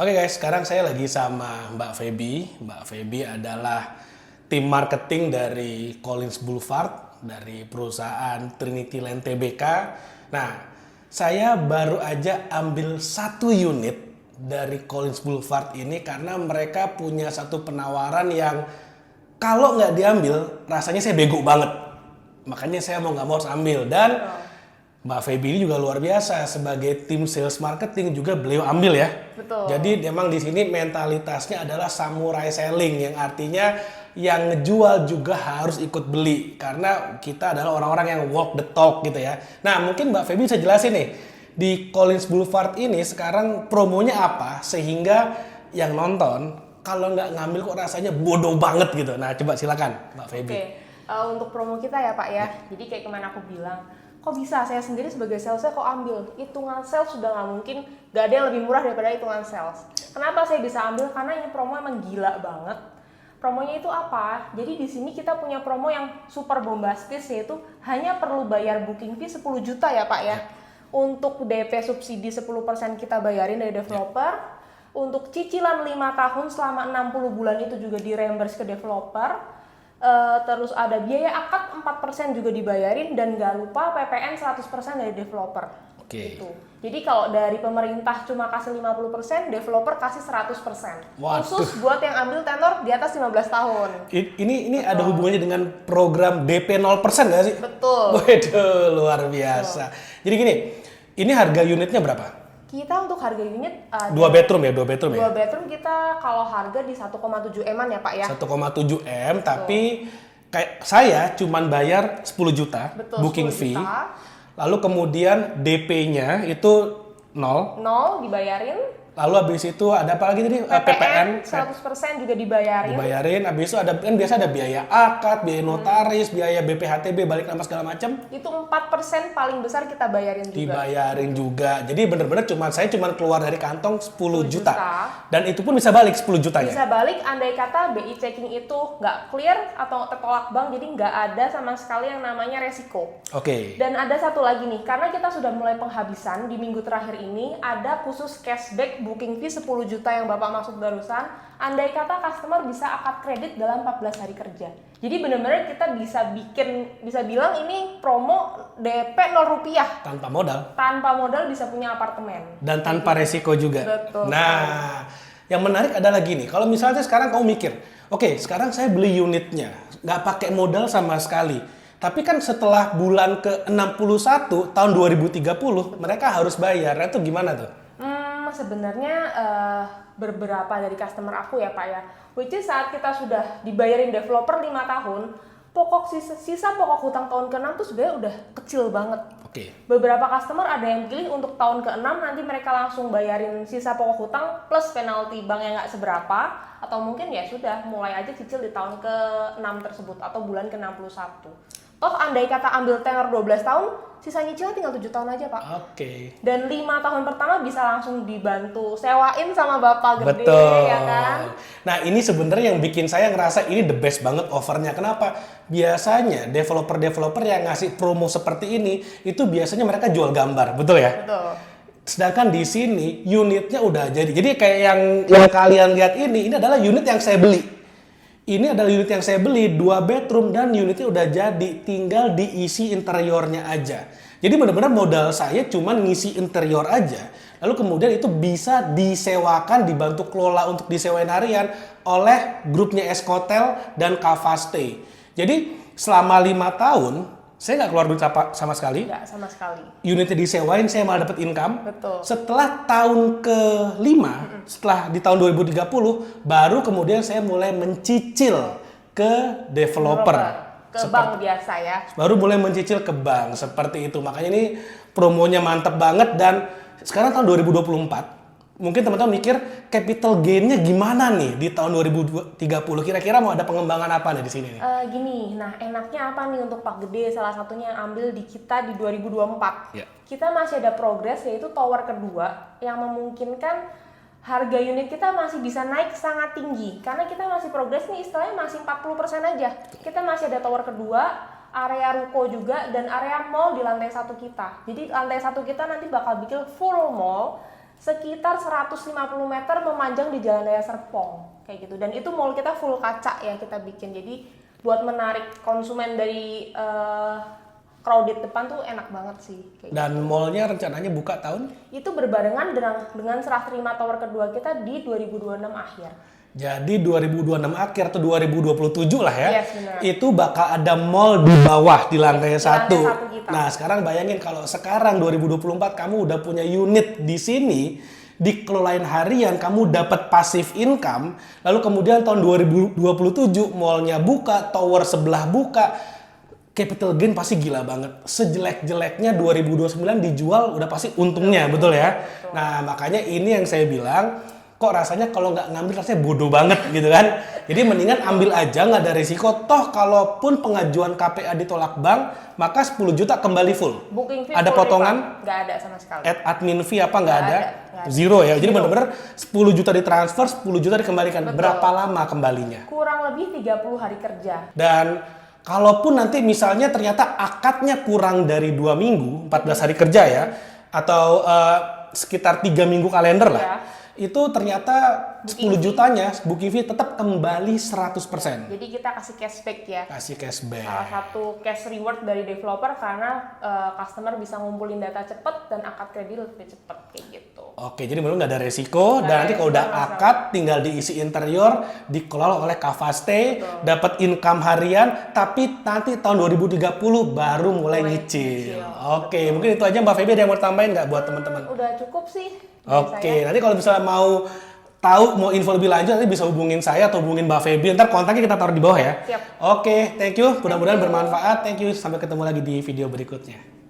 Oke guys, sekarang saya lagi sama Mbak Feby. Mbak Feby adalah tim marketing dari Collins Boulevard dari perusahaan Trinity Land Tbk. Nah, saya baru aja ambil satu unit dari Collins Boulevard ini karena mereka punya satu penawaran yang kalau nggak diambil rasanya saya bego banget. Makanya saya mau nggak mau harus ambil dan Mbak Feby ini juga luar biasa sebagai tim sales marketing juga beliau ambil ya. Betul. Jadi memang di sini mentalitasnya adalah samurai selling yang artinya yang ngejual juga harus ikut beli karena kita adalah orang-orang yang walk the talk gitu ya. Nah mungkin Mbak Feby bisa jelasin nih di Collins Boulevard ini sekarang promonya apa sehingga yang nonton kalau nggak ngambil kok rasanya bodoh banget gitu. Nah coba silakan Mbak Feby. Oke, untuk promo kita ya Pak ya. Jadi kayak kemarin aku bilang, kok bisa saya sendiri sebagai salesnya kok ambil hitungan sales sudah nggak mungkin, nggak ada yang lebih murah daripada hitungan sales. Kenapa saya bisa ambil? Karena ini promo emang gila banget. Promonya itu apa? Jadi di sini kita punya promo yang super bombastis, yaitu hanya perlu bayar booking fee 10 juta ya Pak ya. Untuk DP subsidi 10% kita bayarin dari developer. Untuk cicilan 5 tahun selama 60 bulan itu juga di-reimburse ke developer. Terus ada biaya akad 4% juga dibayarin dan nggak lupa PPN 100% dari developer. Oke. Gitu. Jadi kalau dari pemerintah cuma kasih 50%, developer kasih 100%. Waduh. Khusus buat yang ambil tenor di atas 15 tahun. Ini ada hubungannya dengan program DP 0% nggak sih? Betul. Waduh, luar biasa. Jadi gini, ini harga unitnya berapa? Kita untuk harga unit 2 bedroom ya, 2 bedroom ya? 2 bedroom kita kalau harga di 1,7 M-an ya Pak ya. 1,7 M, tapi kayak saya cuman bayar 10 juta Betul, booking 10 fee. juta. Lalu kemudian DP-nya itu 0. 0 dibayarin. Lalu habis itu ada apa lagi tadi? PPN 100% juga dibayarin. Dibayarin, habis itu ada kan biasa ada biaya akad, biaya notaris, biaya BPHTB, balik nama segala macam. Itu 4% paling besar kita bayarin juga. Dibayarin juga. Jadi bener-bener saya cuma keluar dari kantong 10 juta. juta. Dan itu pun bisa balik 10 jutanya. Bisa balik andai kata BI checking itu nggak clear atau tertolak bank, jadi nggak ada sama sekali yang namanya resiko. Oke. Dan ada satu lagi nih, karena kita sudah mulai penghabisan di minggu terakhir ini, ada khusus cashback booking fee 10 juta yang Bapak maksud barusan. Andai kata customer bisa akad kredit dalam 14 hari kerja. Jadi benar-benar kita bisa bilang ini promo DP 0 rupiah. Tanpa modal. Tanpa modal bisa punya apartemen. Dan tanpa resiko juga. Betul. Nah, yang menarik adalah gini. Kalau misalnya sekarang kamu mikir, oke, sekarang saya beli unitnya. Nggak pakai modal sama sekali. Tapi kan setelah bulan ke-61 tahun 2030, mereka harus bayar. Itu gimana tuh? Sebenarnya beberapa dari customer aku ya Pak ya, which is saat kita sudah dibayarin developer 5 tahun, sisa pokok hutang tahun ke-6 tuh sebenarnya udah kecil banget. Oke. Beberapa customer ada yang pilih untuk tahun ke-6 nanti mereka langsung bayarin sisa pokok hutang plus penalti bank yang nggak seberapa, atau mungkin ya sudah mulai aja cicil di tahun ke-6 tersebut atau bulan ke-61. Toh andai kata ambil tenor 12 tahun, sisa nyicilnya tinggal 7 tahun aja Pak. Oke. Dan 5 tahun pertama bisa langsung dibantu sewain sama bapak gede. Betul. Ya kan. Nah ini sebenarnya yang bikin saya ngerasa ini the best banget offernya. Kenapa? Biasanya developer-developer yang ngasih promo seperti ini itu biasanya mereka jual gambar, betul ya? Betul. Sedangkan di sini unitnya udah jadi. Jadi kayak yang kalian lihat ini adalah unit yang saya beli. Ini adalah unit yang saya beli 2 bedroom dan unitnya udah jadi, tinggal diisi interiornya aja. Jadi benar-benar modal saya cuman ngisi interior aja. Lalu kemudian itu bisa disewakan, dibantu kelola untuk disewain harian oleh grupnya Escotel dan Cavaste. Jadi selama 5 tahun saya nggak keluar duit sama sekali. Nggak sama sekali. Unitnya disewain, saya malah dapat income. Betul. Setelah tahun ke-5, setelah di tahun 2030, baru kemudian saya mulai mencicil ke developer. Ke bank biasa ya. Baru mulai mencicil ke bank, seperti itu. Makanya ini promonya mantep banget dan sekarang tahun 2024, mungkin teman-teman mikir capital gain-nya gimana nih di tahun 2030? Kira-kira mau ada pengembangan apa nih di sini nih? Gini, nah enaknya apa nih untuk Pak Gede salah satunya yang ambil di kita di 2024? Ya. Kita masih ada progres yaitu tower kedua yang memungkinkan harga unit kita masih bisa naik sangat tinggi karena kita masih progres nih, istilahnya masih 40% aja. Kita masih ada tower kedua, area ruko juga dan area mall di lantai 1 kita. Jadi lantai 1 kita nanti bakal bikin full mall sekitar 150 meter memanjang di Jalan Raya Serpong kayak gitu. Dan itu mall kita full kaca ya kita bikin. Jadi buat menarik konsumen dari crowded depan tuh enak banget sih. Kayak Dan mallnya rencananya buka tahun? itu berbarengan dengan serah terima tower kedua kita di 2026 akhir. Jadi 2026 akhir atau 2027 lah ya. Yes, benar. Itu bakal ada mall di bawah di lantai Di satu. lantai satu kita. Nah, sekarang bayangin kalau sekarang 2024 kamu udah punya unit di sini, dikelain harian kamu dapat passive income, lalu kemudian tahun 2027 mallnya buka, tower sebelah buka, capital gain pasti gila banget. Sejelek-jeleknya 2029 dijual udah pasti untungnya, betul ya? Betul. Nah, makanya ini yang saya bilang, kok rasanya kalau nggak ngambil rasanya bodoh banget gitu kan. Jadi mendingan ambil aja, nggak ada risiko. Toh kalaupun pengajuan KPA ditolak bank, maka 10 juta kembali full. Booking fee Ada full potongan? refund. Nggak ada sama sekali. Admin fee apa nggak ada? Nggak ada. Zero ya. Jadi Zero. benar-benar 10 juta ditransfer, 10 juta dikembalikan. Betul. Berapa lama kembalinya? Kurang lebih 30 hari kerja. Dan kalaupun nanti misalnya ternyata akadnya kurang dari 2 minggu, 14 hari kerja ya, atau sekitar 3 minggu kalender lah, Ya. itu ternyata 10 jutanya booking fee tetap kembali 100%. Jadi kita kasih cashback ya. Kasih cashback. Salah satu cash reward dari developer karena customer bisa ngumpulin data cepet dan akad kredit lebih cepet kayak gitu. Oke, jadi memang nggak ada resiko, Nggak dan ada nanti kalau udah resiko sama akad tinggal diisi interior, dikelola oleh Kavaste, dapat income harian, tapi nanti tahun 2030 baru mulai nyicil. nyicil. Oke, mungkin itu aja Mbak Feby, ada yang mau tambahin nggak buat teman-teman? Udah cukup sih. dari Oke, saya. nanti kalau misalnya mau tahu, mau info lebih lanjut, nanti bisa hubungin saya atau hubungin Mbak Feby. Ntar kontaknya kita taruh di bawah ya. Siap. Oke, thank you. Mudah-mudahan bermanfaat. Thank you. Sampai ketemu lagi di video berikutnya.